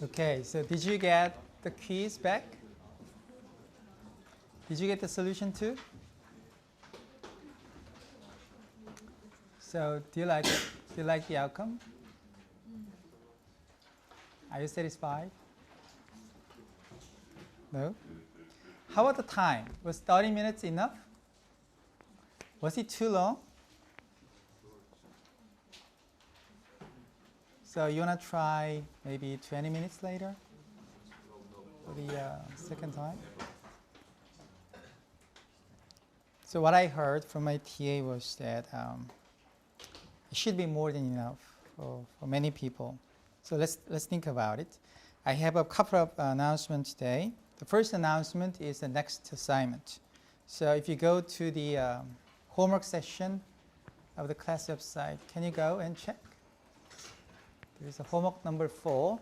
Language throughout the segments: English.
Okay, so did you get the quiz back? Did you get the solution too? So do you like it? Do you like the outcome? Are you satisfied? No? How about the time? Was 30 minutes enough? Was it too long? So you want to try maybe 20 minutes later for the second time? So what I heard from my TA was that it should be more than enough for many people. So let's think about it. I have a couple of announcements today. The first announcement is the next assignment. So if you go to the homework session of the class website, can you go and check? There is a homework number 4.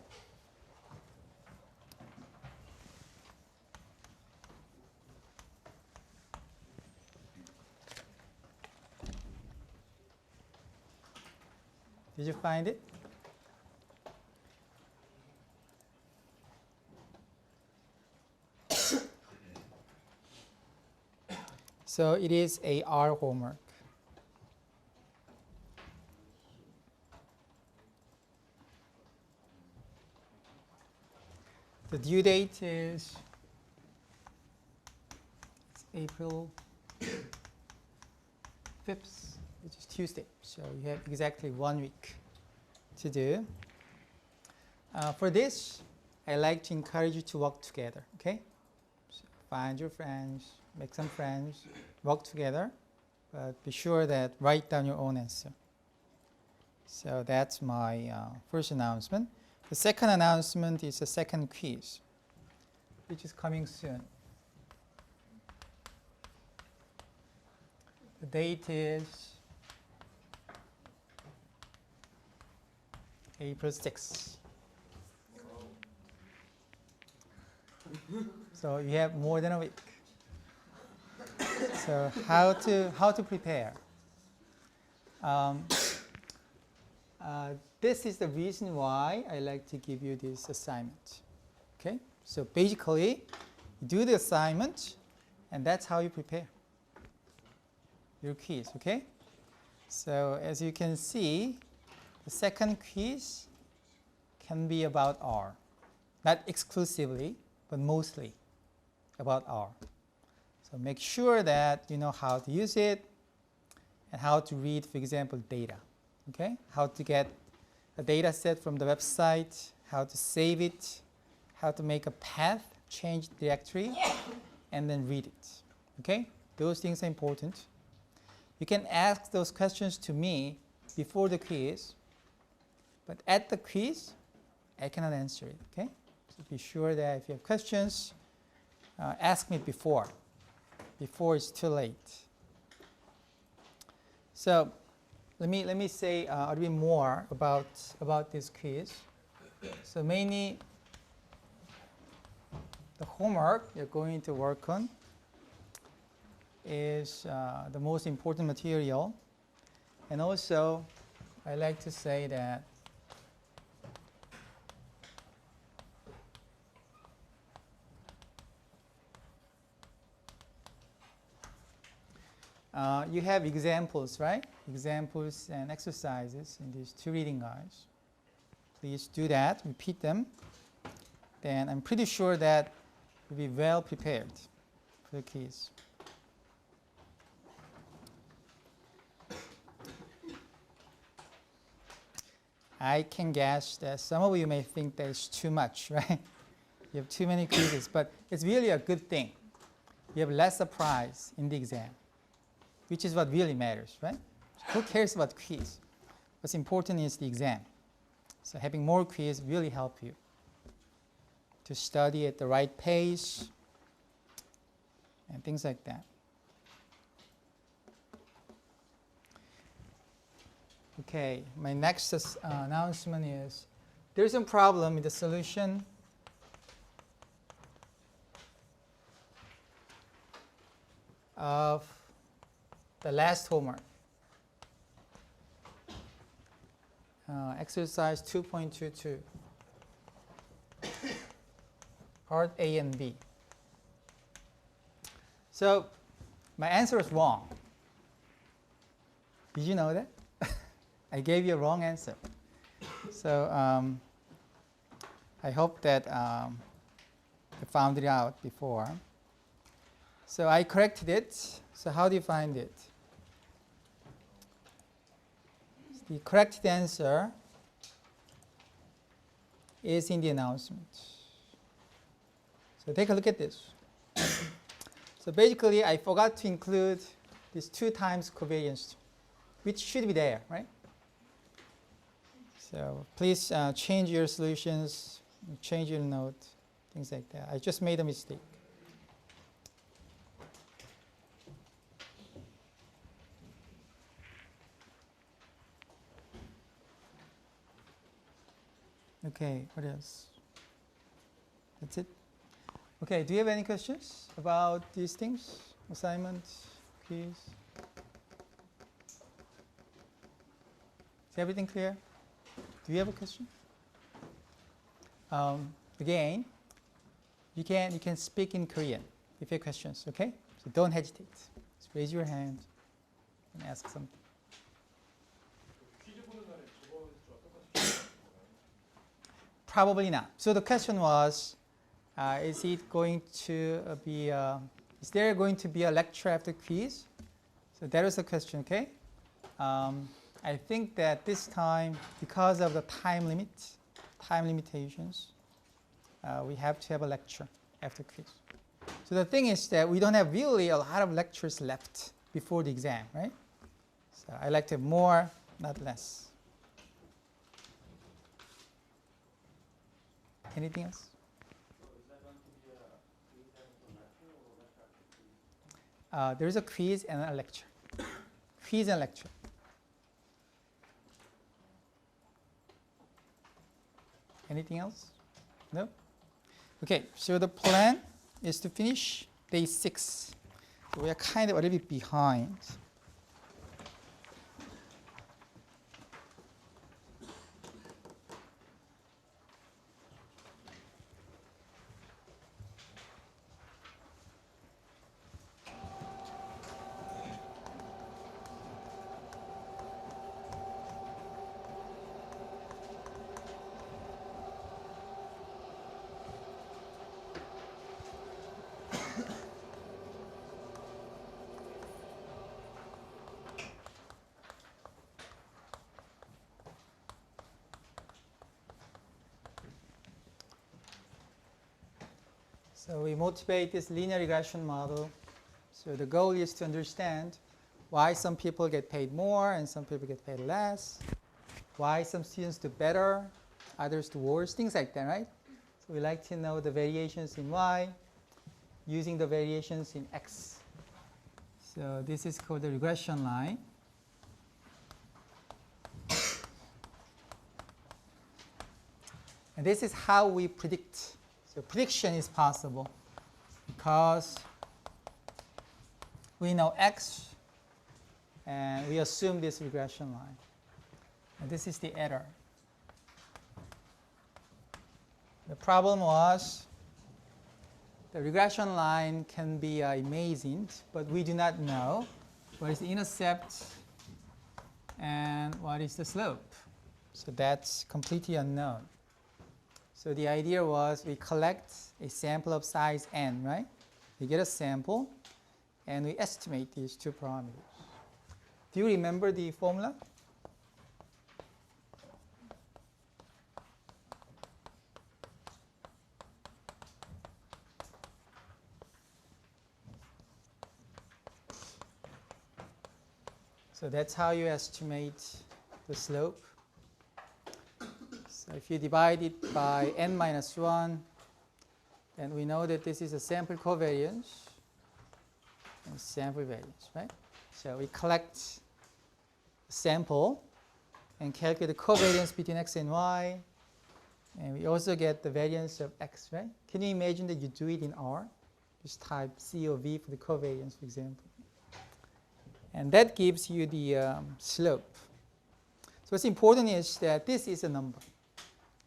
Did you find it? So it is a R homework. The due date is April 5th, which is Tuesday. So you have exactly 1 week to do. For this, I like to encourage you to work together, okay? So find your friends, make some friends, work together, but be sure that write down your own answer. So that's my first announcement. The second announcement is the second quiz, which is coming soon. The date is April 6th. So you have more than a week. So how to prepare? This is the reason why I like to give you this assignment. Okay? So basically, you do the assignment, and that's how you prepare your quiz. Okay? So as you can see, the second quiz can be about R. Not exclusively, but mostly about R. So make sure that you know how to use it and how to read, for example, data. Okay? How to get a data set from the website, how to save it, how to make a path, change directory, and then read it. Okay? Those things are important. You can ask those questions to me before the quiz, but at the quiz, I cannot answer it. Okay? So be sure that if you have questions, ask me before it's too late. So let me say a little bit more about this quiz. So mainly the homework you're going to work on is the most important material. And also, I like to say that you have examples, right? Examples and exercises in these 2 reading guides. Please do that, repeat them. Then I'm pretty sure that you'll be well prepared for the quiz. I can guess that some of you may think that it's too much, right? You have too many quizzes, but it's really a good thing. You have less surprise in the exam, which is what really matters, right? Who cares about quiz? What's important is the exam. So having more quiz really help you to study at the right pace and things like that. Okay, my next announcement is there's a problem with the solution of the last homework. Exercise 2.22. part A and B. So my answer is wrong. Did you know that? I gave you a wrong answer. So I hope that I found it out before. So I corrected it. So how do you find it? The correct answer is in the announcement. So take a look at this. So basically, I forgot to include this 2 times covariance, which should be there, right? So please change your solutions, change your note, things like that. I just made a mistake. Okay, what else? That's it. Okay, do you have any questions about these things? Assignment, quiz? Is everything clear? Do you have a question? Again, you can speak in Korean if you have questions, okay? So don't hesitate. Just raise your hand and ask something. Probably not. So the question was, is it going to be, is there going to be a lecture after quiz? So that was the question, okay? I think that this time, because of the time limitations, we have to have a lecture after quiz. So the thing is that we don't have really a lot of lectures left before the exam, right? So I like to have more, not less. Anything else? There is a quiz and a lecture. Quiz and lecture. Anything else? No? Okay, so the plan is to finish day 6. So we are kind of a little bit behind. So we motivate this linear regression model. So the goal is to understand why some people get paid more and some people get paid less, why some students do better, others do worse, things like that, right? So we like to know the variations in y using the variations in x. So this is called the regression line. And this is how we predict. So prediction is possible because we know x and we assume this regression line. And this is the error. The problem was the regression line can be amazing, but we do not know what is the intercept and what is the slope. So that's completely unknown. So the idea was we collect a sample of size n, right? We get a sample and we estimate these 2 parameters. Do you remember the formula? So that's how you estimate the slope. So if you divide it by n minus 1, then we know that this is a sample covariance and sample variance, right? So we collect a sample and calculate the covariance between x and y. And we also get the variance of x, right? Can you imagine that you do it in R? Just type C or V for the covariance, for example. And that gives you the slope. So what's important is that this is a number.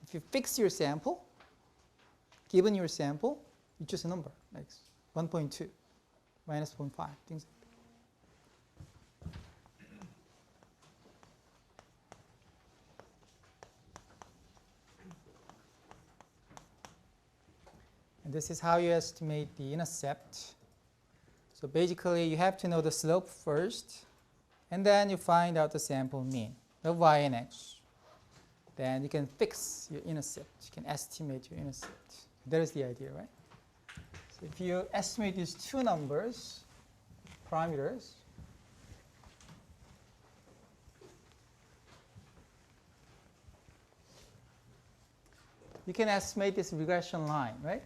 If you fix your sample, given your sample, you choose a number, like 1.2, minus 0.5, things like that. And this is how you estimate the intercept. So basically, you have to know the slope first, and then you find out the sample mean, the y and x. Then you can fix your intercept. You can estimate your intercept. That is the idea, right? So if you estimate these two numbers, parameters, you can estimate this regression line, right?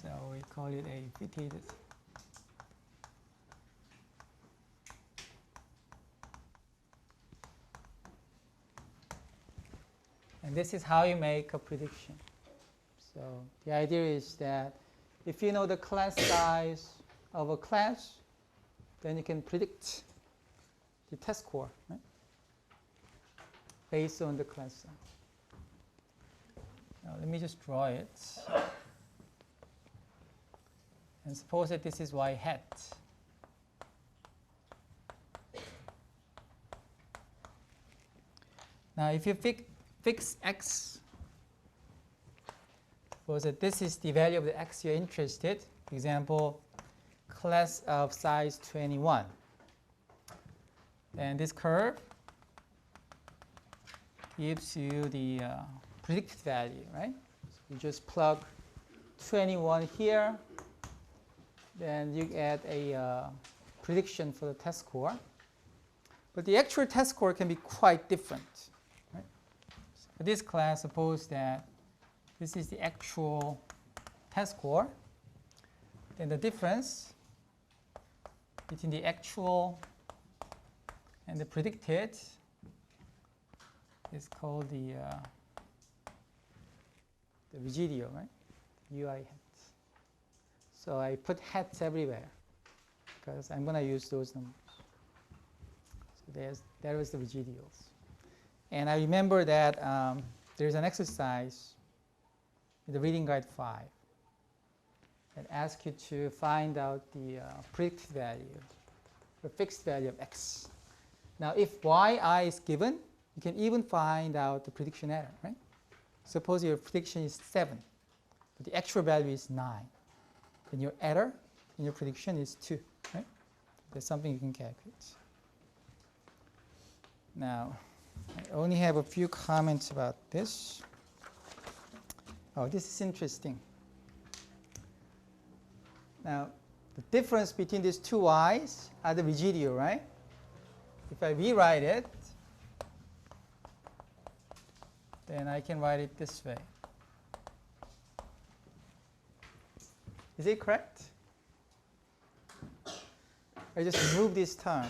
So we call it a fitted. And this is how you make a prediction. So the idea is that if you know the class size of a class, then you can predict the test score, right? Based on the class size. Now let me just draw it. And suppose that this is y hat. Now if you fix x, suppose that this is the value of the x you're interested. For example, class of size 21. And this curve gives you the predicted value, right? So you just plug 21 here, then you get a prediction for the test score. But the actual test score can be quite different. Right? So for this class, suppose that this is the actual test score. Then the difference between the actual and the predicted is called the residual, right? UI hat. So I put hats everywhere because I'm going to use those numbers. So there was the residuals. And I remember that there's an exercise in the reading guide 5 that asks you to find out the predicted value, the fixed value of x. Now, if yi is given, you can even find out the prediction error, right? Suppose your prediction is 7, but the actual value is 9. Then your error in your prediction is 2, right? That's something you can calculate. Now, I only have a few comments about this. Oh, this is interesting. Now, the difference between these two y's are the residual, right? If I rewrite it, then I can write it this way. Is it correct? I just move this term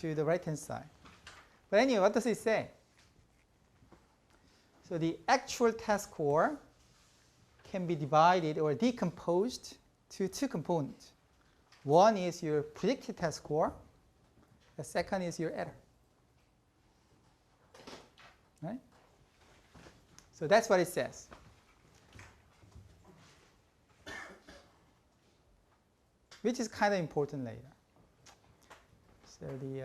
to the right-hand side. But anyway, what does it say? So the actual test score can be divided or decomposed to two components. One is your predicted test score. The second is your error. Right? So that's what it says. Which is kind of important later. So the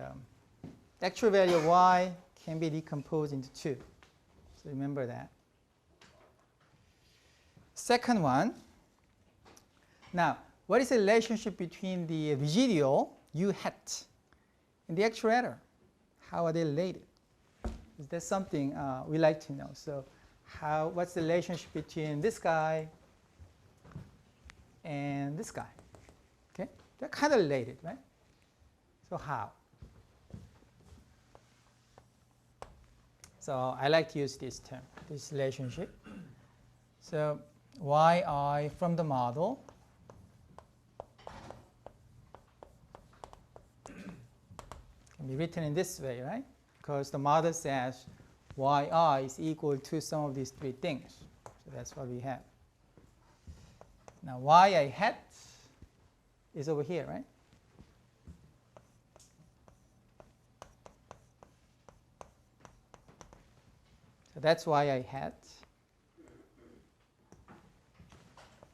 actual value of y can be decomposed into two. So remember that. Second one. Now, what is the relationship between the residual u hat and the actual error? How are they related? That's something we like to know. So what's the relationship between this guy and this guy? Okay, they're kind of related, right? So how? So I like to use this term, this relationship. So yi from the model can be written in this way, right? Because the model says yi is equal to some of these three things. So that's what we have. Now yi hat is over here, right? So that's why I hat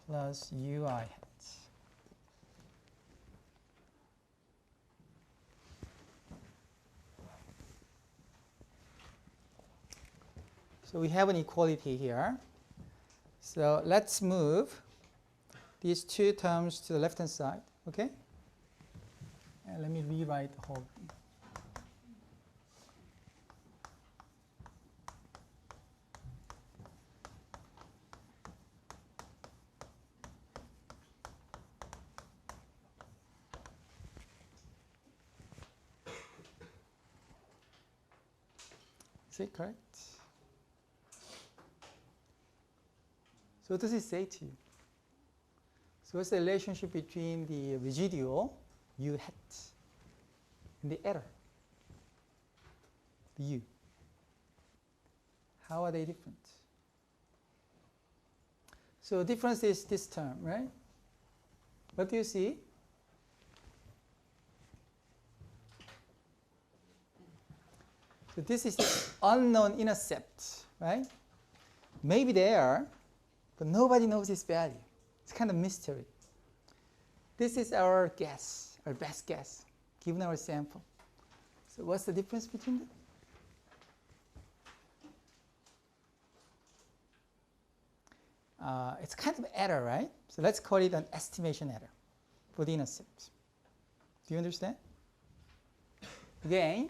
plus UI hat. So we have an equality here. So let's move these two terms to the left-hand side, okay? And let me rewrite the whole thing. Is it correct? So what does it say to you? So what's the relationship between the residual U hat and the error, the U? How are they different? So the difference is this term, right? What do you see? So this is the unknown intercept, right? Maybe there, but nobody knows its value. It's kind of mystery. This is our guess, our best guess, given our sample. So what's the difference between them? It's kind of error, right? So let's call it an estimation error for the intercept. Do you understand? Again,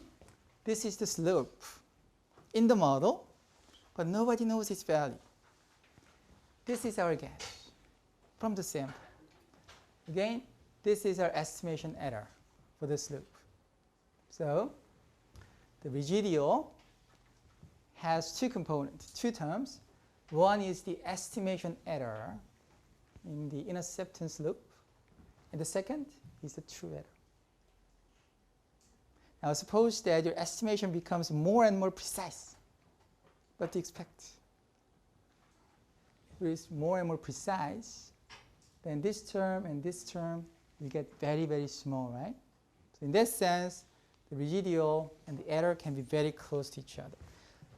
this is the slope in the model, but nobody knows its value. This is our guess from the sample. Again, this is our estimation error for the slope. So the residual has two components, two terms. One is the estimation error in the interceptance loop, and the second is the true error. Now suppose that your estimation becomes more and more precise. What do you expect? If it is more and more precise, then this term and this term will get very, very small, right? So in that sense, the residual and the error can be very close to each other.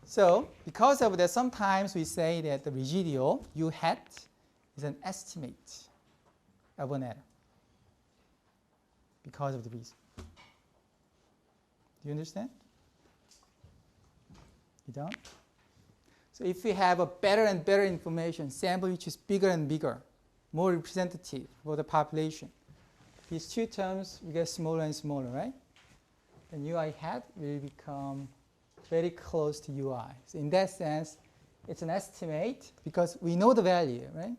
So because of that, sometimes we say that the residual U hat is an estimate of an error because of the reason. Do you understand? You don't? So if we have a better and better information, sample which is bigger and bigger, more representative for the population, these two terms will get smaller and smaller, right? Then UI hat will become very close to UI. So in that sense, it's an estimate because we know the value, right?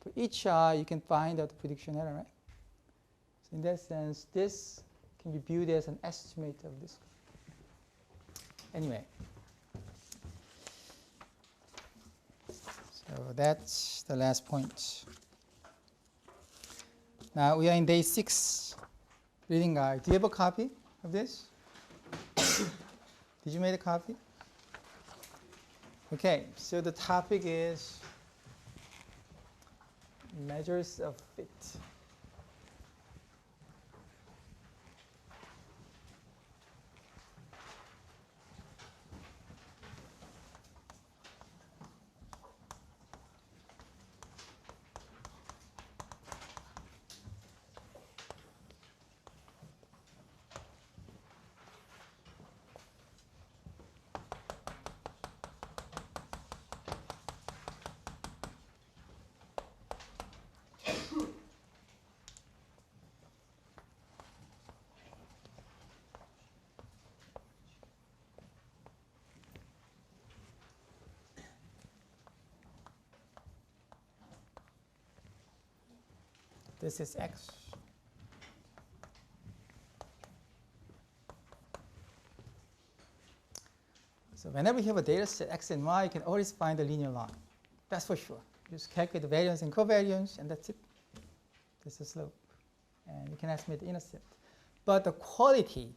For each I, you can find out the prediction error, right? So in that sense, this can be viewed as an estimate of this. Anyway, so that's the last point. Now we are in day 6 reading guide. Do you have a copy of this? Did you make a copy? Okay, so the topic is measures of fit. This is X. So whenever you have a data set X and Y, you can always find a linear line. That's for sure. Just calculate the variance and covariance, and that's it. This is the slope. And you can estimate the intercept. But the quality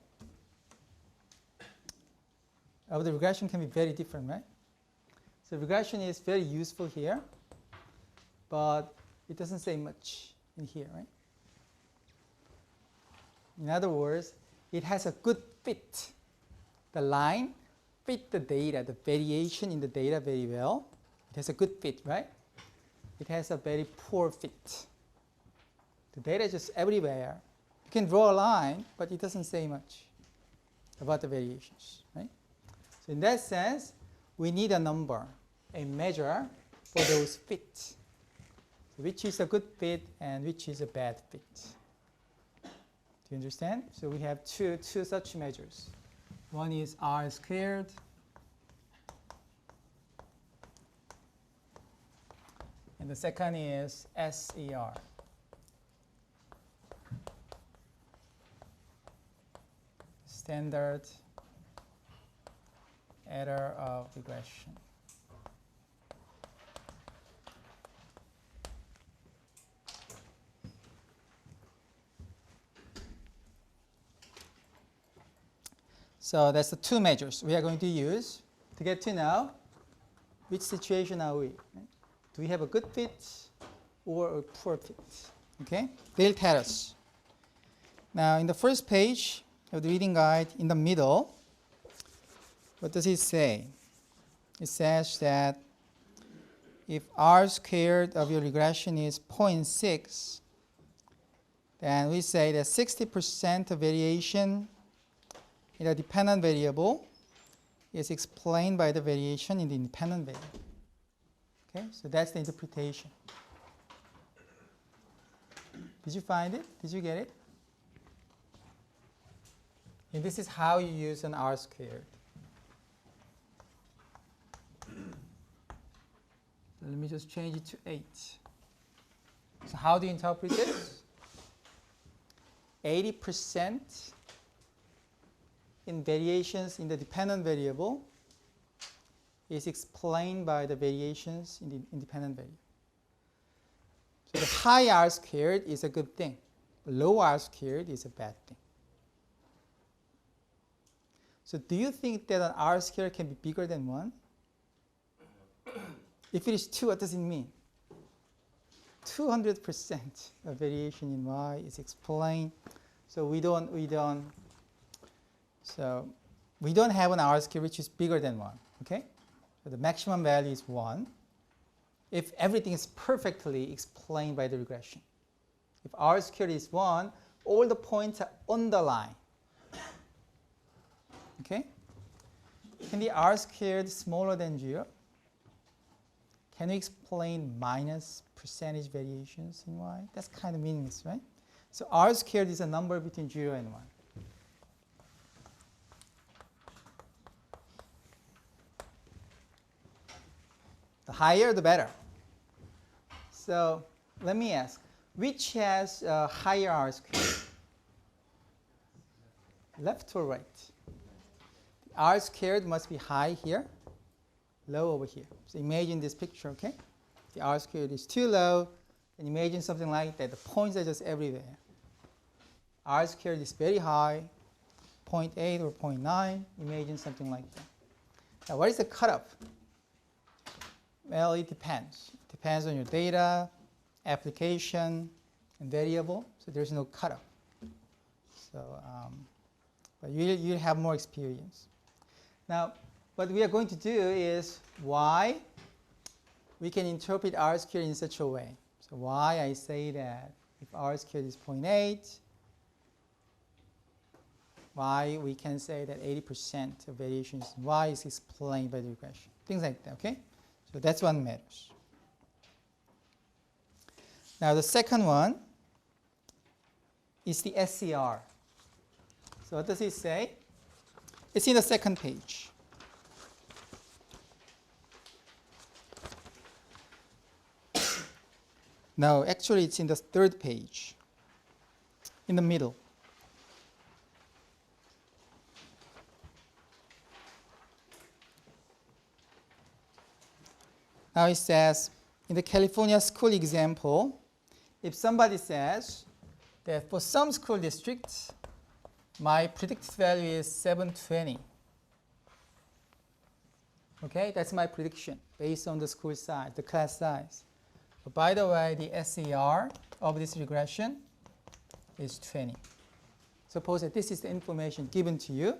of the regression can be very different, right? So regression is very useful here, but it doesn't say much in here, right? In other words, it has a good fit. The line fit the data, the variation in the data very well. It has a good fit, right? It has a very poor fit. The data is just everywhere. You can draw a line, but it doesn't say much about the variations, right? So in that sense, we need a number, a measure for those fits. So which is a good fit and which is a bad fit. Do you understand? So we have two such measures. One is R squared. And the second is SER. Standard error of regression. So that's the two measures we are going to use to get to know which situation are we. Do we have a good fit or a poor fit? Okay, they'll tell us. Now in the first page of the reading guide, in the middle, what does it say? It says that if R squared of your regression is 0.6, then we say that 60% of variation in a dependent variable is explained by the variation in the independent variable. Okay, so that's the interpretation. Did you find it? Did you get it? And this is how you use an R squared. Let me just change it to 8. So how do you interpret this? 80% in variations in the dependent variable is explained by the variations in the independent variable. So the high R squared is a good thing. Low R squared is a bad thing. So do you think that an R squared can be bigger than 1? If it is 2, what does it mean? 200% of variation in Y is explained. So we don't have an R squared which is bigger than 1. Okay? So the maximum value is 1 if everything is perfectly explained by the regression. If R squared is 1, all the points are on the line. Okay? Can the R squared smaller than 0? Can we explain minus percentage variations in Y? That's kind of meaningless, right? So R squared is a number between 0 and 1. The higher, the better. So let me ask, which has a higher R squared? Left or right? The R squared must be high here, low over here. So imagine this picture, okay? The R squared is too low, and imagine something like that. The points are just everywhere. R squared is very high, 0.8 or 0.9. Imagine something like that. Now, what is the cutoff? Well, it depends. It depends on your data, application, and variable. So there's no cutoff. So, but you'll have more experience. Now, what we are going to do is why we can interpret R squared in such a way. So why I say that if R squared is 0.8, why we can say that 80% of variations in Y is explained by the regression. Things like that, okay? So that's what matters. Now the second one is the SER. So what does it say? It's in the second page. No, actually it's in the third page, in the middle. Now it says, in the California school example, if somebody says that for some school districts, my predicted value is 720. Okay, that's my prediction based on the school size, the class size. But by the way, the SER of this regression is 20. Suppose that this is the information given to you,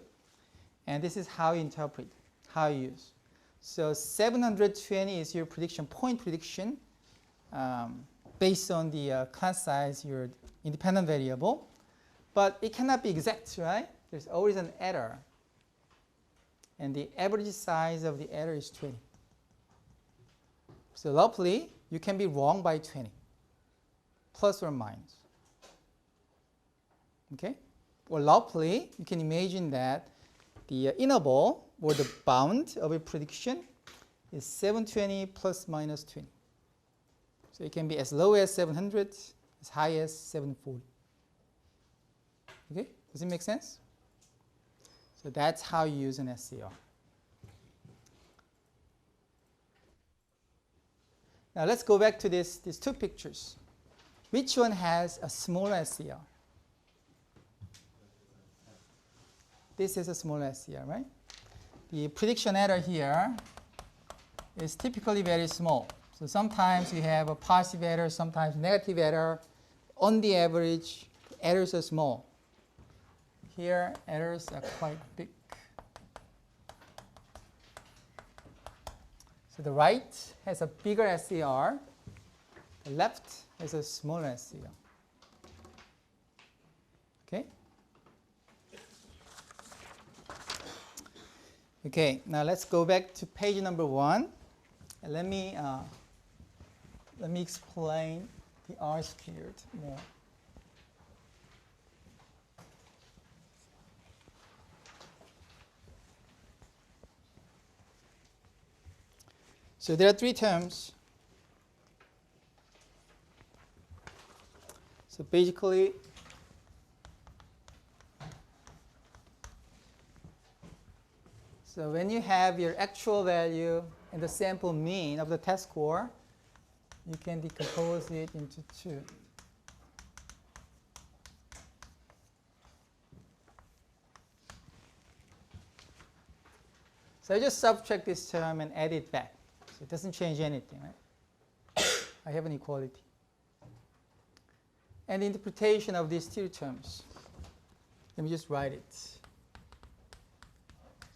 and this is how you interpret, how you use. So 720 is your prediction, point prediction, based on the class size, your independent variable. But it cannot be exact, right? There's always an error. And the average size of the error is 20. So roughly, you can be wrong by 20, plus or minus. Okay? Or roughly, you can imagine that the interval or the bound of a prediction is 720 plus minus 20. So it can be as low as 700, as high as 740. Okay? Does it make sense? So that's how you use an SCR. Now let's go back to these two pictures. Which one has a smaller SCR? This is a smaller SCR, right? The prediction error here is typically very small. So sometimes you have a positive error, sometimes negative error. On the average, errors are small. Here, errors are quite big. So the right has a bigger SCR. The left has a smaller SCR. Okay? Okay, now let's go back to page number 1. And let me explain the R squared more. So there are 3 terms. So basically, so when you have your actual value and the sample mean of the test score, you can decompose it into 2. So I just subtract this term and add it back. So it doesn't change anything, right? I have an equality. And the interpretation of these 2 terms. Let me just write it.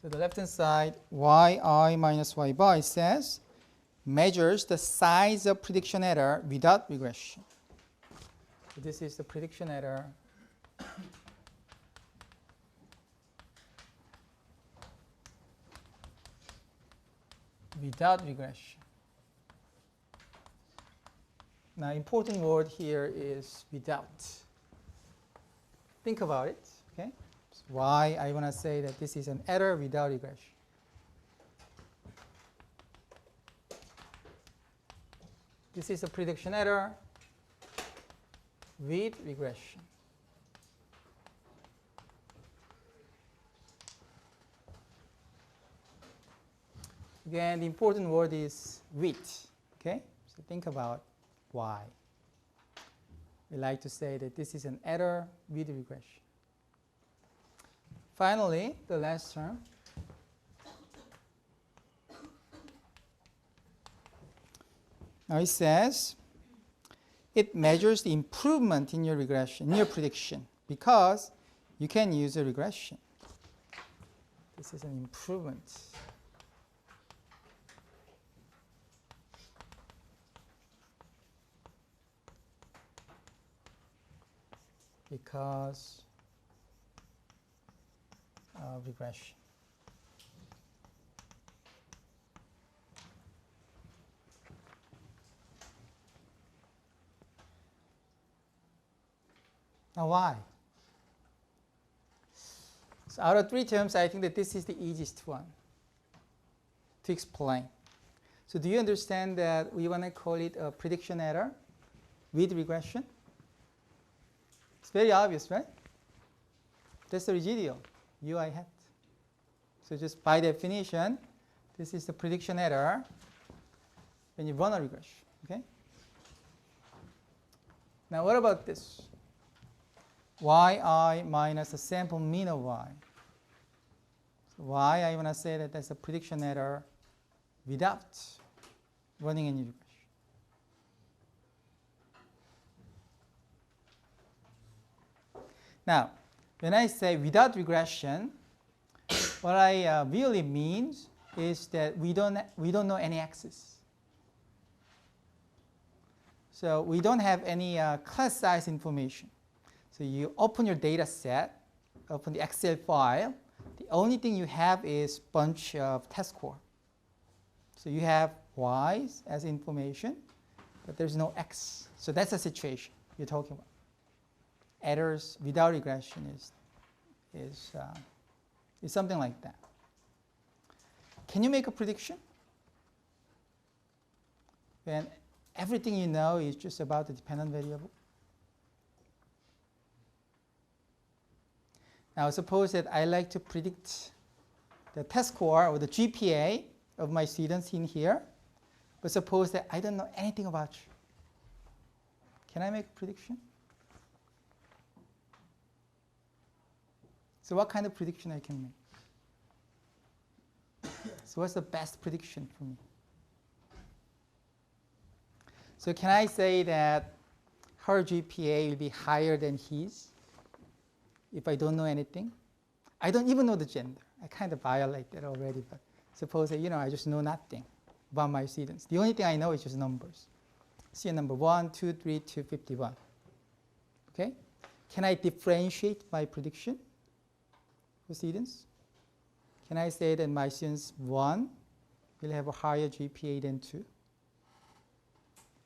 So the left-hand side, yi minus y bar, says, measures the size of prediction error without regression. So this is the prediction error without regression. Now, important word here is without. Think about it, okay? So why I want to say that this is an error without regression. This is a prediction error with regression. Again, the important word is with, okay? So think about why. We like to say that this is an error with regression. Finally, the last term. Now it says, it measures the improvement in your regression, in your prediction, because you can use a regression. This is an improvement. Because of regression. Now why? So out of 3 terms, I think that this is the easiest one to explain. So do you understand that we want to call it a prediction error with regression? It's very obvious, right? That's the residual, UI hat. So just by definition, this is the prediction error when you run a regression, okay? Now what about this? yi minus the sample mean of y. So y, I want to say that that's a prediction error without running any regression. Now, when I say without regression, what I really means is that we don't know any x's. So we don't have any class size information. So you open your data set, open the Excel file. The only thing you have is bunch of test score. So you have y's as information, but there's no x. So that's the situation you're talking about. Errors without regression is something like that. Can you make a prediction when everything you know is just about the dependent variable? Now suppose that I like to predict the test score or the GPA of my students in here, but suppose that I don't know anything about you. Can I make a prediction? So what kind of prediction I can make? So what's the best prediction for me? So can I say that her GPA will be higher than his if I don't know anything? I don't even know the gender. I kind of violate that already, but suppose that, I just know nothing about my students. The only thing I know is just numbers. Student number 1, 2, 3 to 51. Okay? Can I differentiate my prediction for students? Can I say that my students 1 will have a higher GPA than 2?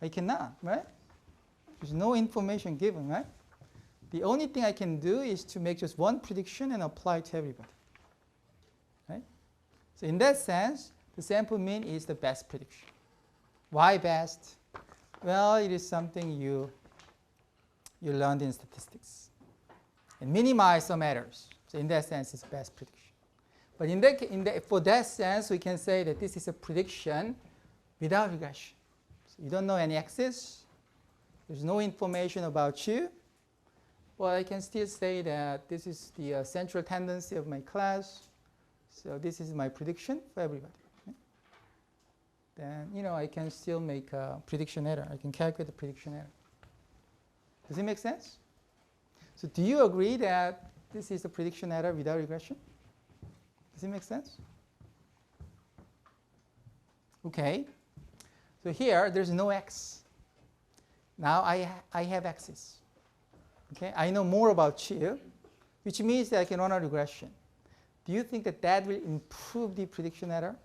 I cannot, right? There's no information given, right? The only thing I can do is to make just one prediction and apply it to everybody, right? So in that sense, the sample mean is the best prediction. Why best? Well, it is something you learned in statistics. And minimize some errors. So in that sense, it's best prediction. But for that sense, we can say that this is a prediction without regression. So you don't know any x's. There's no information about you. Well, I can still say that this is the central tendency of my class. So this is my prediction for everybody. Okay? Then, I can still make a prediction error. I can calculate the prediction error. Does it make sense? So do you agree that this is a prediction error without regression? Does it make sense? Okay. So here, there's no x. Now I have x's. Okay, I know more about you, which means that I can run a regression. Do you think that that will improve the prediction error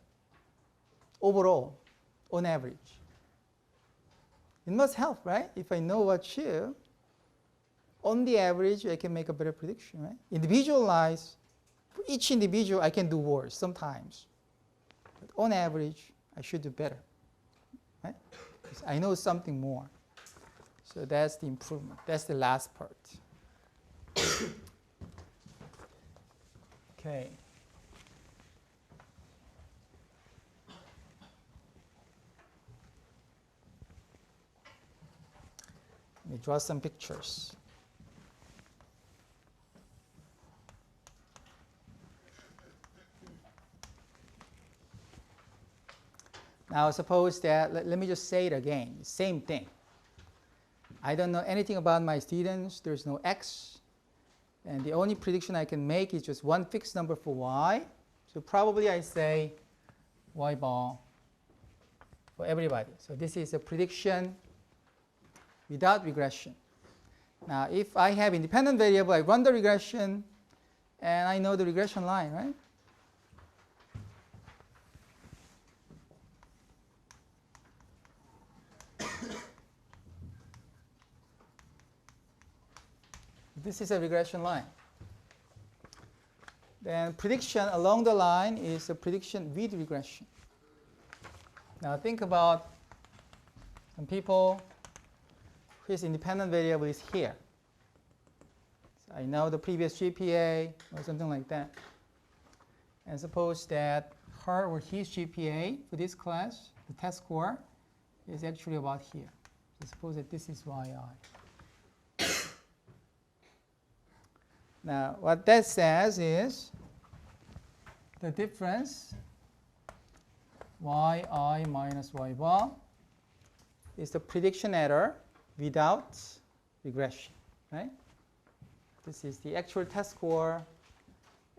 overall, on average? It must help, right? If I know about you, on the average, I can make a better prediction, right? Individualized, for each individual, I can do worse sometimes. But on average, I should do better, right? Because I know something more. So that's the improvement. That's the last part. Okay. Let me draw some pictures. Now suppose that, let me just say it again, same thing. I don't know anything about my students. There's no x. And the only prediction I can make is just one fixed number for y. So probably I say y bar for everybody. So this is a prediction without regression. Now if I have independent variable, I run the regression, and I know the regression line, right? This is a regression line. Then prediction along the line is a prediction with regression. Now think about some people whose independent variable is here. So I know the previous GPA or something like that. And suppose that her or his GPA for this class, the test score, is actually about here. So suppose that this is YI. Now, what that says is the difference yi minus y bar is the prediction error without regression, right? This is the actual test score.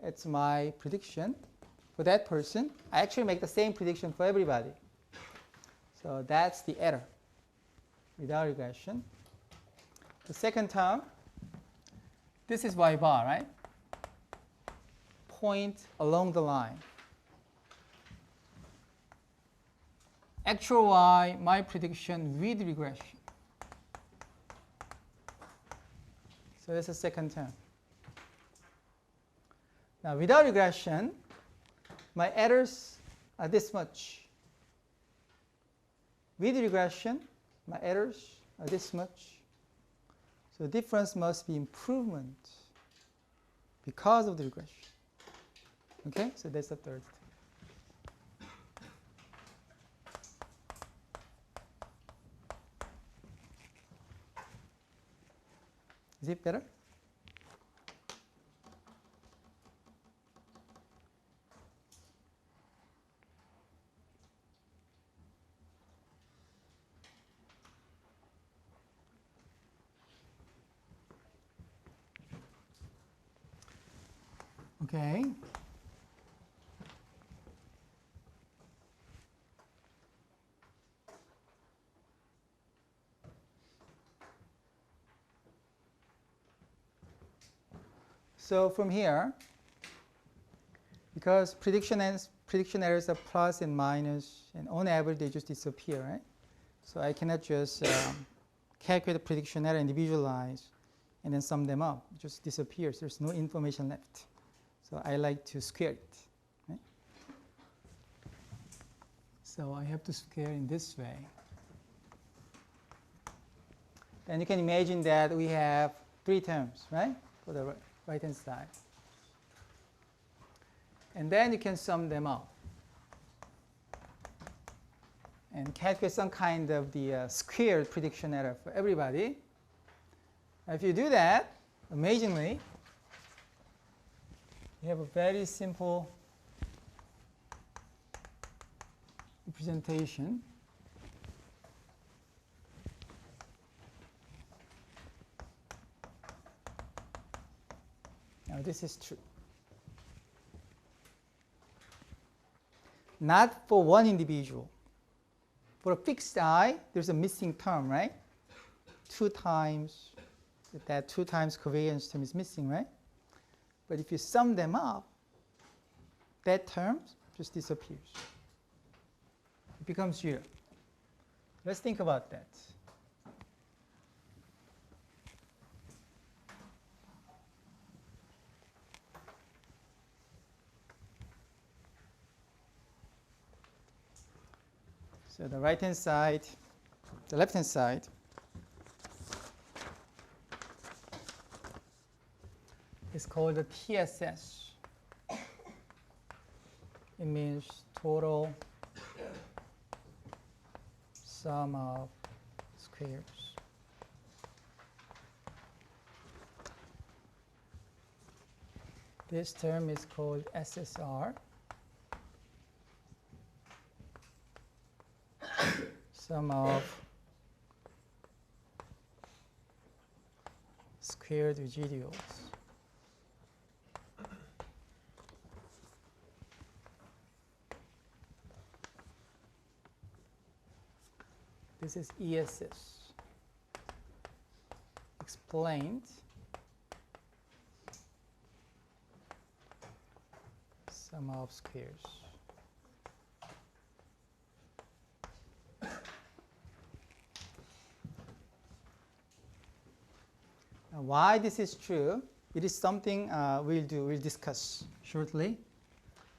It's my prediction for that person. I actually make the same prediction for everybody. So that's the error without regression. The second term, this is y bar, right? Point along the line. Actual y, my prediction with regression. So that's the second term. Now without regression, my errors are this much. With regression, my errors are this much. So the difference must be improvement because of the regression. Okay, so that's the third thing. Is it better? Okay. So from here, because prediction errors are plus and minus, and on average they just disappear, right? So I cannot just calculate the prediction error, individualize, and then sum them up. It just disappears. There's no information left. So I like to square it. Right? So I have to square in this way. And you can imagine that we have 3 terms, right, for the right-hand side. And then you can sum them up and calculate some kind of the squared prediction error for everybody. If you do that, amazingly, you have a very simple representation. Now this is true. Not for one individual. For a fixed I, there's a missing term, right? 2 times, that 2 times covariance term is missing, right? But if you sum them up, that term just disappears. It becomes 0. Let's think about that. So the right-hand side, the left-hand side, is called the TSS. It means total sum of squares. This term is called SSR. Sum of squared residuals. This is ESS. Explained sum of squares. Now, why this is true, it is something we'll discuss shortly.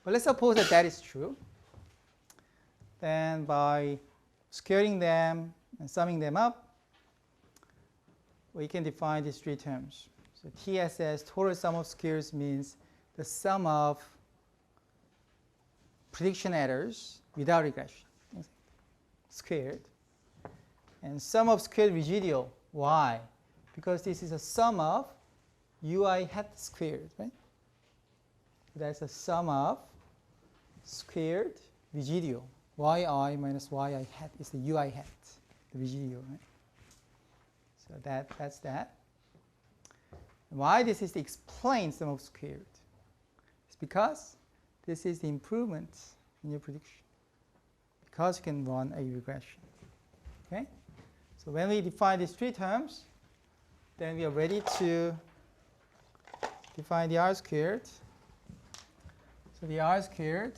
But let's suppose that that is true. Then by squaring them and summing them up, we can define these 3 terms. So TSS, total sum of squares, means the sum of prediction errors without regression, squared. And sum of squared residual, why? Because this is a sum of UI hat squared, right? That's a sum of squared residual. Yi minus yi hat is the ui hat, the residual, right? So that's that. Why this is explains the most squared? It's because this is the improvement in your prediction. Because you can run a regression. Okay? So when we define these three terms, then we are ready to define the R squared. So the R squared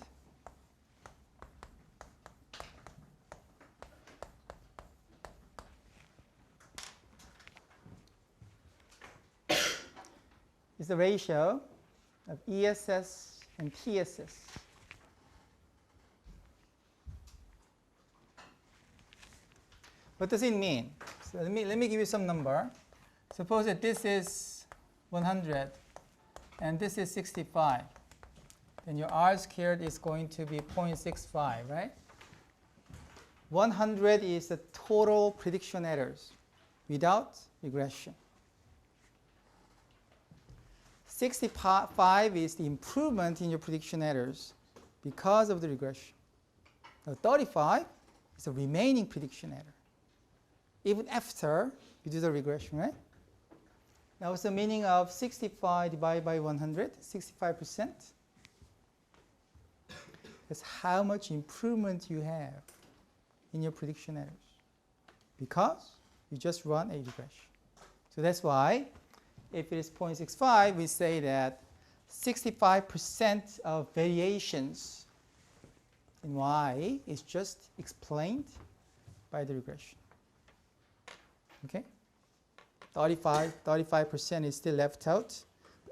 is the ratio of ESS and TSS. What does it mean? So let me give you some number. Suppose that this is 100 and this is 65. Then your R squared is going to be 0.65, right? 100 is the total prediction errors without regression. 65 is the improvement in your prediction errors because of the regression. Now 35 is the remaining prediction error, even after you do the regression, right? Now what's the meaning of 65 divided by 100? 65%. That's how much improvement you have in your prediction errors because you just run a regression. So that's why if it is 0.65, we say that 65% of variations in Y is just explained by the regression. Okay? 35% is still left out.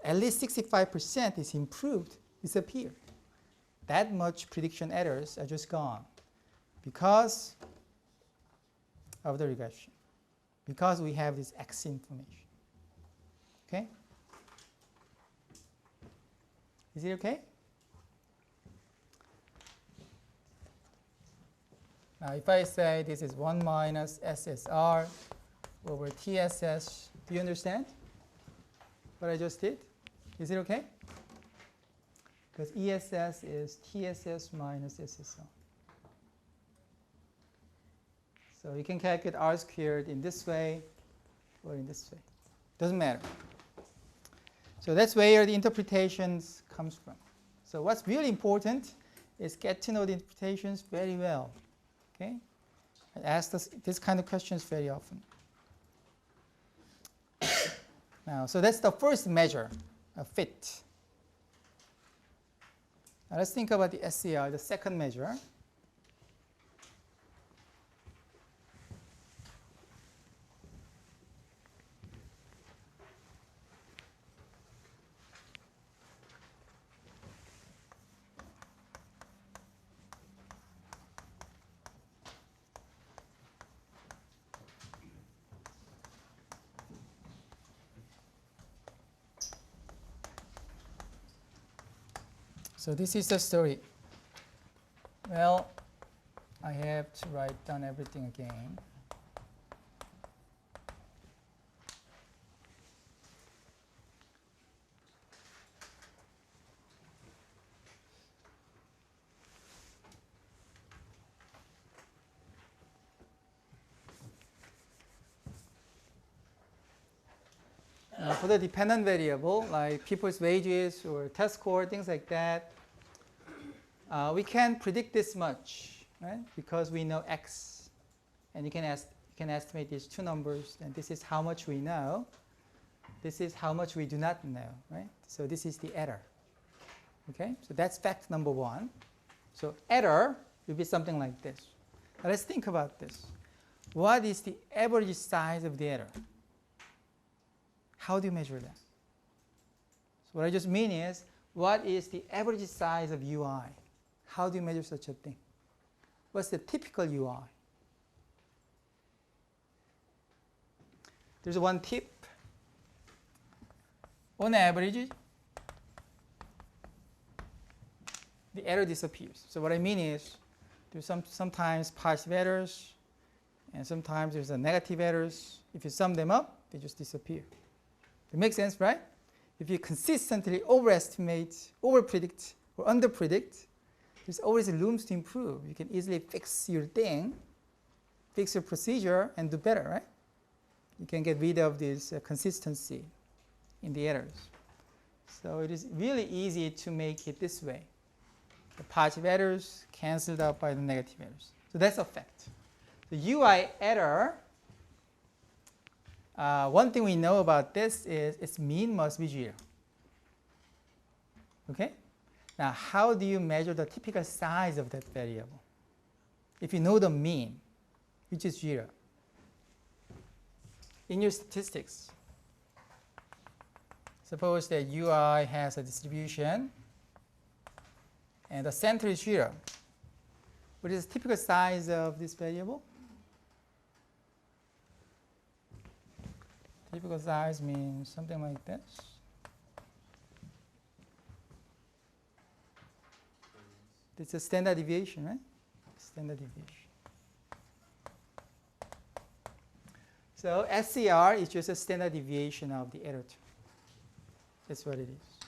At least 65% is improved, disappeared. That much prediction errors are just gone because of the regression, because we have this X information. Okay? Is it okay? Now if I say this is 1 minus SSR over TSS, do you understand what I just did? Is it okay? Because ESS is TSS minus SSR. So you can calculate R squared in this way or in this way. Doesn't matter. So that's where the interpretations comes from. So what's really important is get to know the interpretations very well. Okay? I ask this kind of questions very often. Now, so that's the first measure of fit. Now let's think about the SCR, the second measure. So this is the story. Well, I have to write down everything again. For the dependent variable, like people's wages or test score, things like that, we can predict this much, right? Because we know X, and you can estimate these two numbers, and this is how much we know. This is how much we do not know, right? So this is the error. Okay, so that's fact number one. So error will be something like this. Now let's think about this. What is the average size of the error? How do you measure that? So what I just mean is, what is the average size of UI? How do you measure such a thing? What's the typical UI? There's one tip. On average, the error disappears. So what I mean is, there's sometimes positive errors, and sometimes there's a negative errors. If you sum them up, they just disappear. It makes sense, right? If you consistently overestimate, overpredict, or underpredict, there's always room to improve. You can easily fix your thing, fix your procedure, and do better, right? You can get rid of this consistency in the errors. So it is really easy to make it this way. The positive errors cancelled out by the negative errors. So that's a fact. The UI error, one thing we know about this is its mean must be 0. Okay? Now, how do you measure the typical size of that variable? If you know the mean, which is 0. In your statistics, suppose that UI has a distribution and the center is 0. What is the typical size of this variable? Typical size means something like this. It's a standard deviation, right? Standard deviation. So SCR is just a standard deviation of the error term. That's what it is.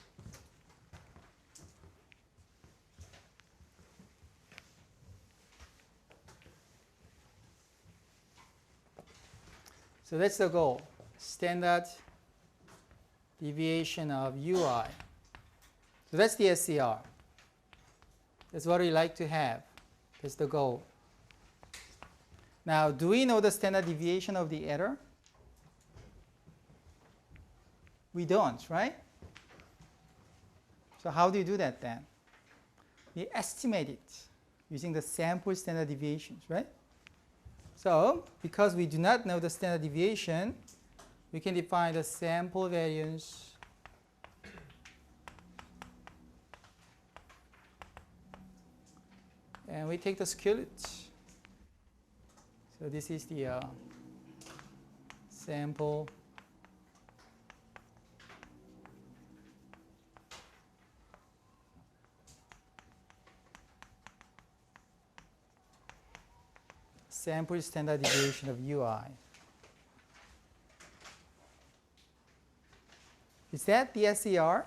So that's the goal. Standard deviation of UI. So that's the SCR. That's what we like to have. That's the goal. Now, do we know the standard deviation of the error? We don't, right? So how do you do that then? We estimate it using the sample standard deviations, right? So because we do not know the standard deviation, we can define the sample variance and we take the square root. So this is the sample standard deviation of UI. Is that the SCR?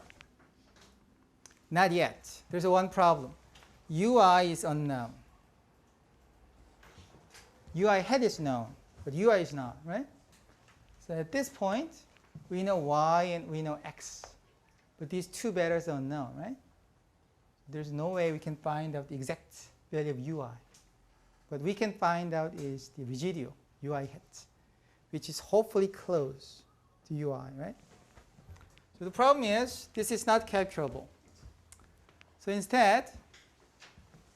Not yet. There's one problem. UI is unknown. UI head is known, but UI is not, right? So at this point, we know Y and we know X. But these two values are unknown, right? There's no way we can find out the exact value of UI. What we can find out is the residual UI head, which is hopefully close to UI, right? So the problem is this is not calculable. So instead,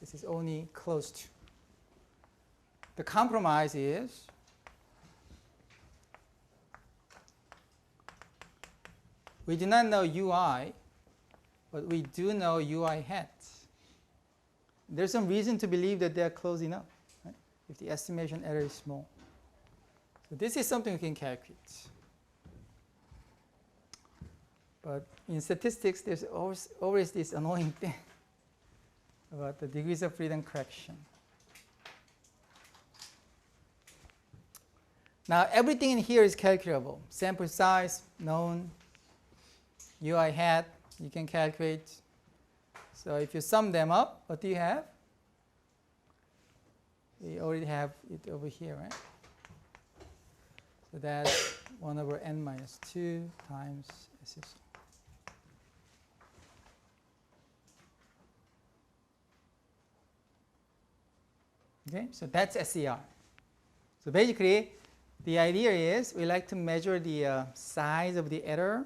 this is only close to. The compromise is we do not know UI, but we do know UI hat. There's some reason to believe that they are close enough, right? If the estimation error is small. So this is something we can calculate. But in statistics, there's always this annoying thing about the degrees of freedom correction. Now, everything in here is calculable. Sample size, known. UI hat, you can calculate. So if you sum them up, what do you have? We already have it over here, right? So that's 1 over n minus 2 times SSR. Okay, so that's SCR. So basically, the idea is we like to measure the size of the error,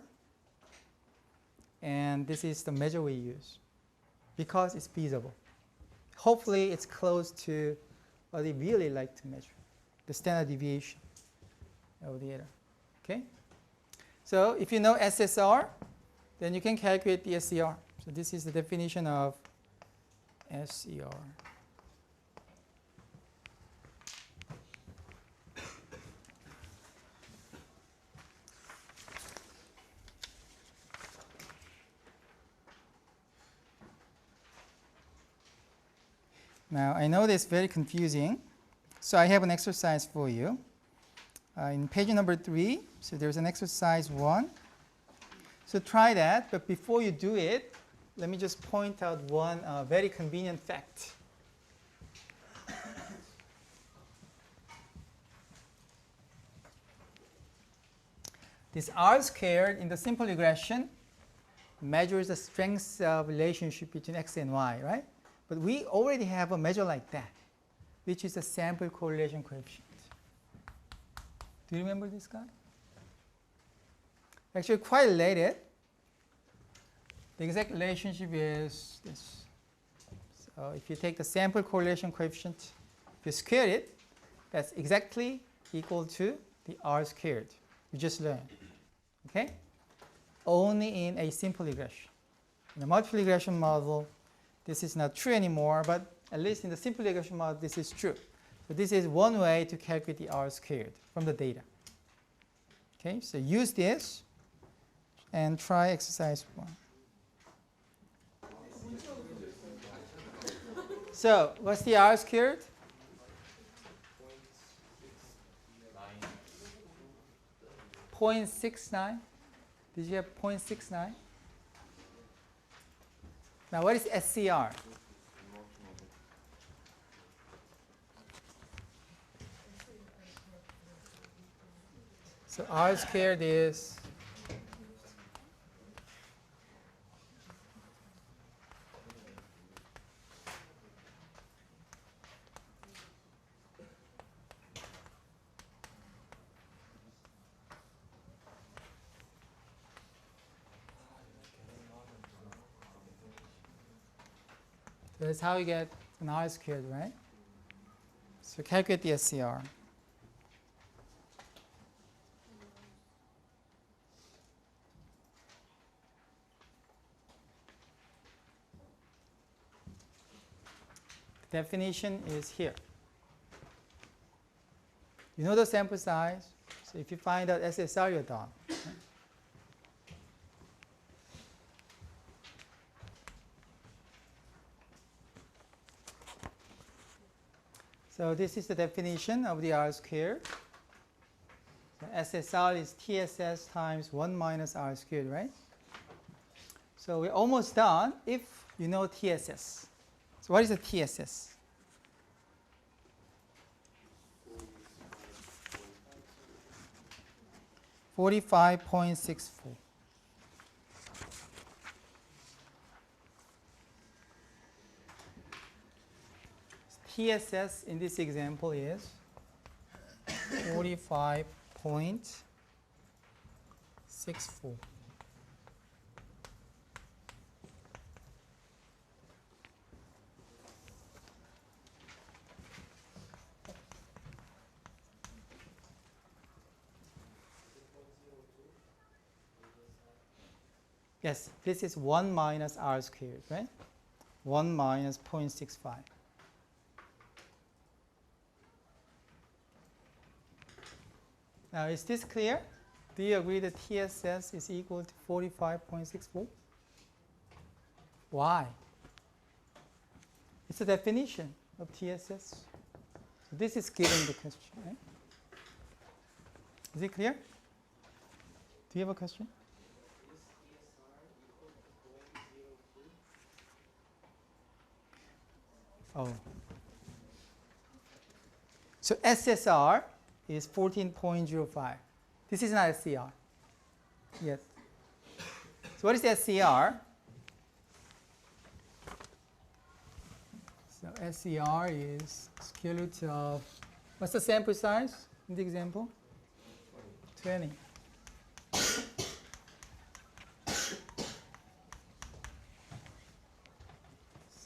and this is the measure we use because it's feasible. Hopefully, it's close to what we really like to measure, the standard deviation of the error. Okay, so if you know SSR, then you can calculate the SCR. So this is the definition of SCR. Now, I know this is very confusing, so I have an exercise for you. In page number 3, so there's an exercise 1. So try that, but before you do it, let me just point out one very convenient fact. This R squared in the simple regression measures the strength relationship between X and Y, right? But we already have a measure like that, which is a sample correlation coefficient. Do you remember this guy? Actually, quite related. The exact relationship is this. So if you take the sample correlation coefficient, if you square it, that's exactly equal to the R squared. We just learned. Okay? Only in a simple regression. In a multiple regression model, this is not true anymore, but at least in the simple regression model, this is true. So this is one way to calculate the R squared from the data. Okay, so use this and try exercise 1. So what's the R squared? 0.69. Did you have 0.69? Now what is SCR? So R squared is that's how you get an R squared, right? So calculate the SCR. The definition is here. You know the sample size, so if you find out SSR, you're done. So this is the definition of the R squared. So SSR is TSS times 1 minus R squared, right? So we're almost done if you know TSS. So what is a TSS? $45.64. TSS in this example is 45.64. Yes, this is 1 minus R squared, right? 1 minus 0.65. Now, is this clear? Do you agree that TSS is equal to 45.64? Why? It's a definition of TSS. So this is given the question, right? Is it clear? Do you have a question? Oh. So SSR is 14.05. This is not SCR. Yes. So what is SCR? So SCR is square root of, what's the sample size in the example? 20.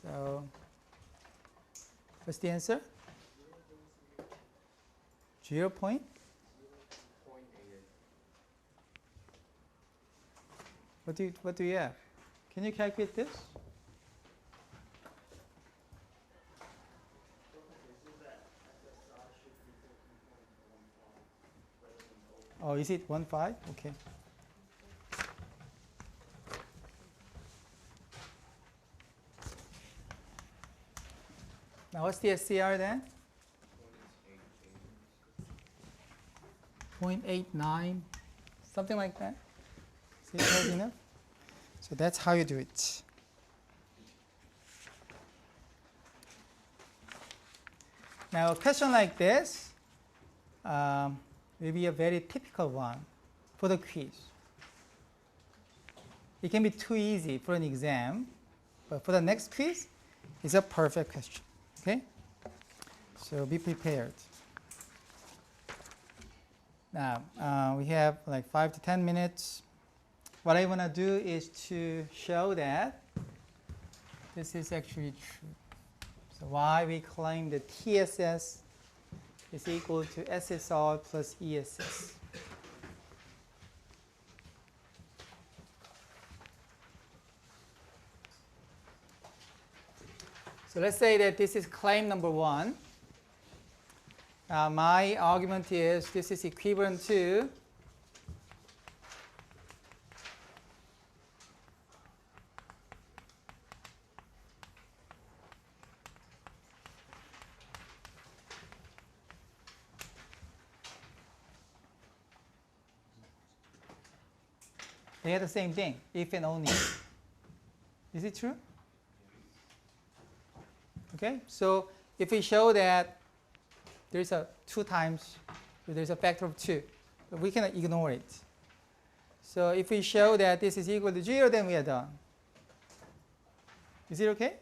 So what's the answer? 0.88. What do you have? Can you calculate this? Oh, is it 1.5? Okay. Now what's the SCR then? 0.89, something like that. Is it close enough? So that's how you do it. Now a question like this will be a very typical one for the quiz. It can be too easy for an exam, but for the next quiz, it's a perfect question. Okay? So be prepared. Now, we have like 5 to 10 minutes. What I want to do is to show that this is actually true. So why we claim that TSS is equal to SSR plus ESS. So let's say that this is claim number 1. My argument is this is equivalent to they are the same thing, if and only. Is it true? Okay, so if we show that there's a 2 times, there's a factor of 2, we cannot ignore it. So if we show that this is equal to 0, then we are done. Is it okay?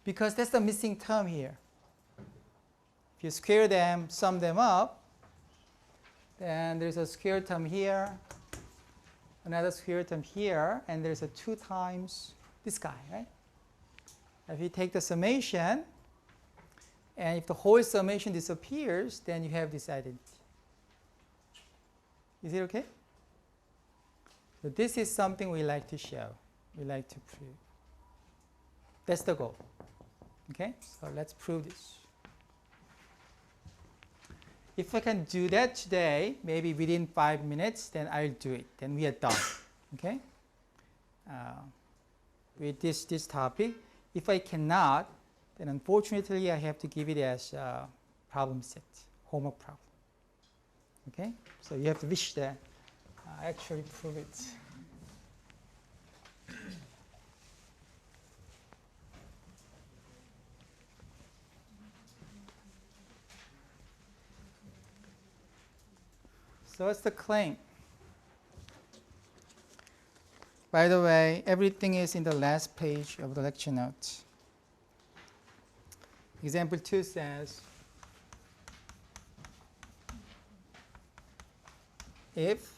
Because that's the missing term here. If you square them, sum them up, then there's a square term here, another square term here, and there's a 2 times this guy, right? If you take the summation, and if the whole summation disappears, then you have this identity. Is it okay? So this is something we like to show. We like to prove. That's the goal. Okay? So let's prove this. If I can do that today, maybe within 5 minutes, then I'll do it. Then we are done. Okay? With this topic. If I cannot, then unfortunately I have to give it as a problem set, homework problem. Okay? So you have to wish that I actually prove it. So what's the claim? By the way, everything is in the last page of the lecture notes. Example 2 says, if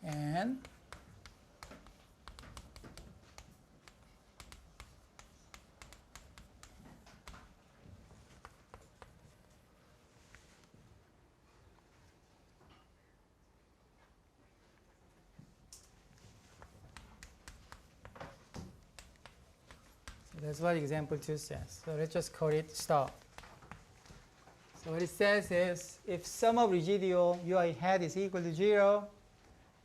and that's what example 2 says. So let's just call it star. So what it says is, if sum of residual ui hat is equal to 0,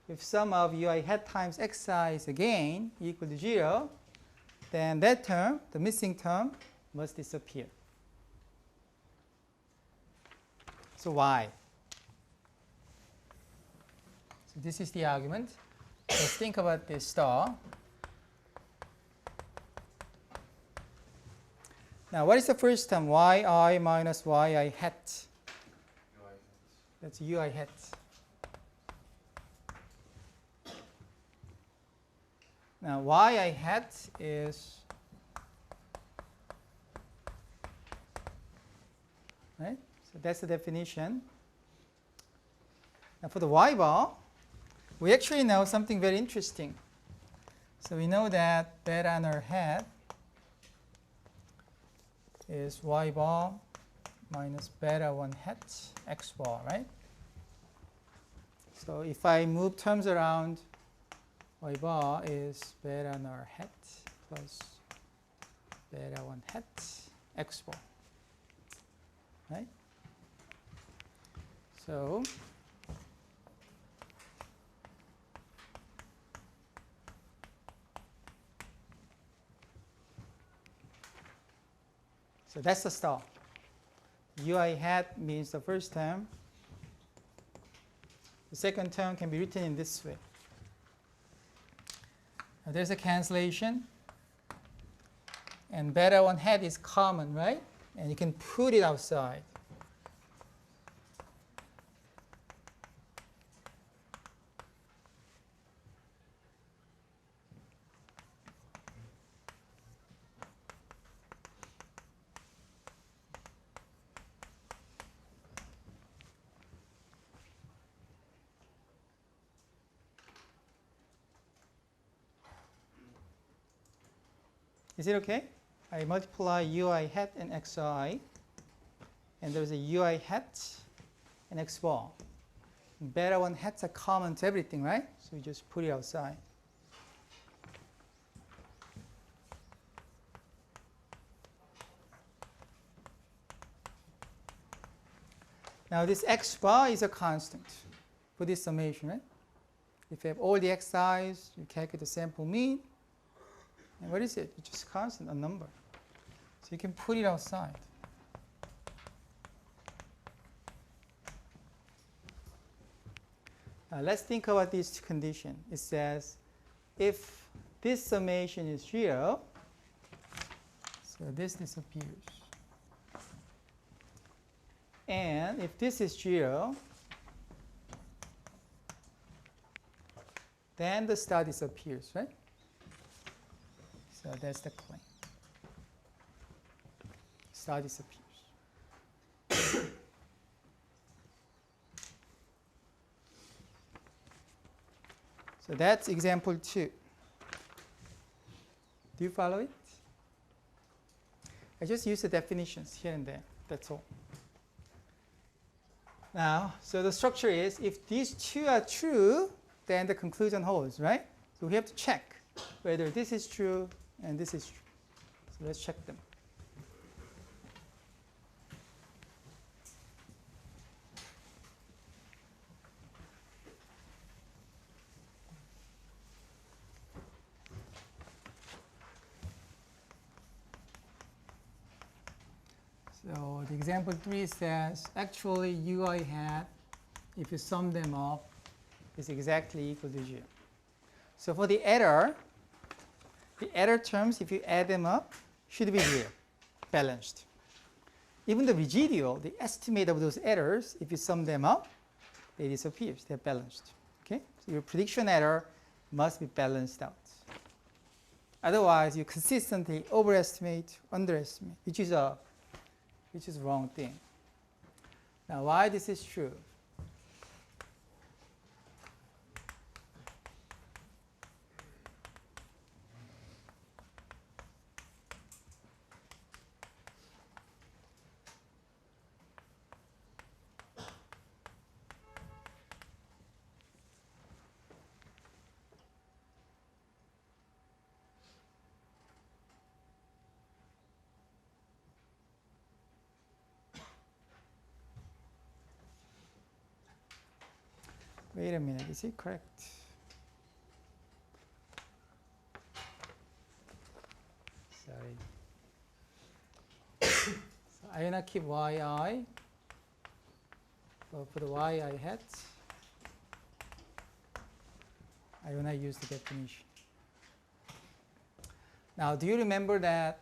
if sum of ui hat times xi is again equal to 0, then that term, the missing term, must disappear. So why? So this is the argument. Let's think about this star. Now, what is the first term? yi minus yi hat. That's ui hat. Now, yi hat is, right? So that's the definition. Now, for the y bar, we actually know something very interesting. So we know that beta null hat is y bar minus beta 1 hat x bar, right? So if I move terms around, y bar is beta null hat plus beta 1 hat x bar, right? So that's the star. ui hat means the first term. The second term can be written in this way. Now there's a cancellation. and beta 1 hat is common, right? And you can put it outside. Is it okay? I multiply ui hat and xi, and there's a ui hat and x bar. Beta 1 hats are common to everything, right? So you just put it outside. Now this x bar is a constant for this summation, right? If you have all the xi's, you calculate the sample mean. And what is it? It's just constant, a number. So you can put it outside. Now let's think about this condition. It says if this summation is 0, so this disappears. And if this is 0, then the star disappears, right? So that's the claim. Star disappears. So that's example 2. Do you follow it? I just use the definitions here and there. That's all. Now, so the structure is if these two are true, then the conclusion holds, right? So we have to check whether this is true and this is true. So let's check them. So the example 3 says actually ui hat, if you sum them up, is exactly equal to 0. So for the error terms, if you add them up, should be 0, balanced. Even the residual, the estimate of those errors, if you sum them up, they disappear. They're balanced. Okay? So your prediction error must be balanced out. Otherwise, you consistently overestimate, underestimate, which is a wrong thing. Now, why this is true? Wait a minute, is it correct? Sorry. So I will not keep yi, but for the yi hat, I will not use the definition. Now, do you remember that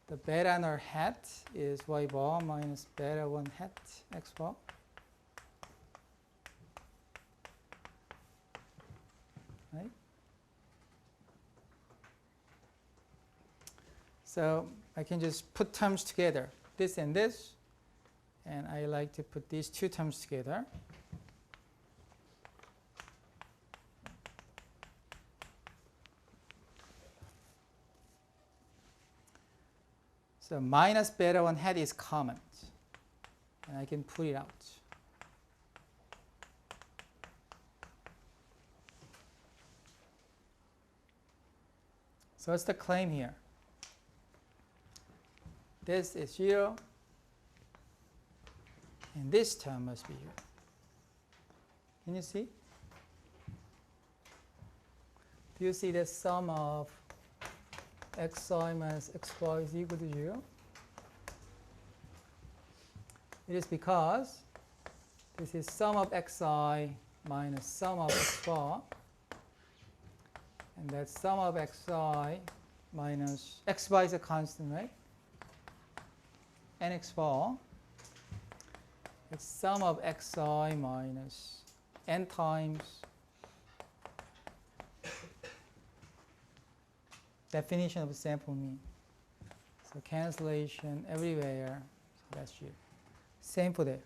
the beta null hat is y bar minus beta 1 hat x bar? Right? So I can just put terms together, this and this, and I like to put these two terms together. So minus beta 1 hat is common, and I can put it out. So what's the claim here? This is 0, and this term must be 0. Can you see? Do you see the sum of xi minus xy is equal to 0? It is because this is sum of xi minus sum of x bar, And that's sum of xi minus x bar is a constant, right? And x bar. It's sum of xi minus n times definition of sample mean. So cancellation everywhere. So that's you. Same for there.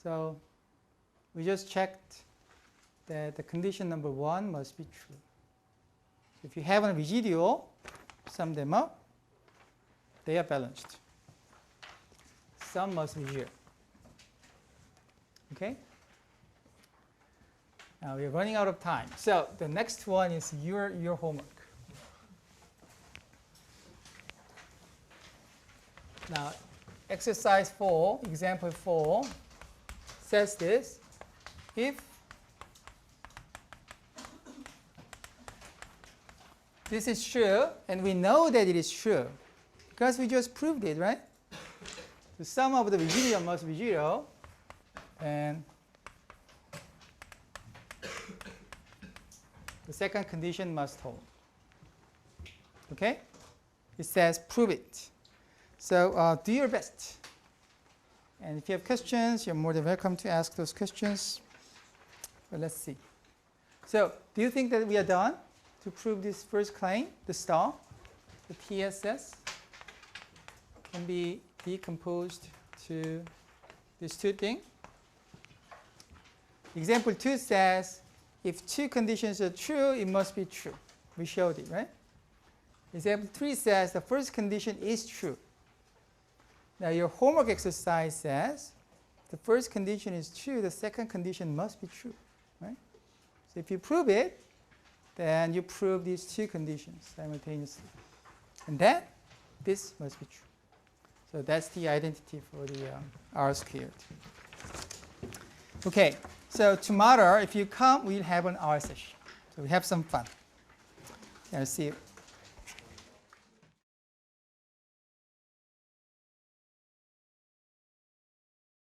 So we just checked that the condition number 1 must be true. So if you have a residual, sum them up, they are balanced. Sum must be 0. Okay? Now we're running out of time. So the next one is your homework. Now exercise 4, example 4, says this. If this is true, and we know that it is true, because we just proved it, right? The sum of the residual must be 0, and the second condition must hold. Okay? It says prove it. So do your best. And if you have questions, you're more than welcome to ask those questions. But let's see. So do you think that we are done to prove this first claim, the star, the TSS, can be decomposed to these two things? Example 2 says, if two conditions are true, it must be true. We showed it, right? Example 3 says the first condition is true. Now your homework exercise says the first condition is true, the second condition must be true, right? So if you prove it, then you prove these two conditions simultaneously. And then this must be true. So that's the identity for the R squared. Okay, so tomorrow if you come, we'll have an R session. So we have some fun. I'll see you.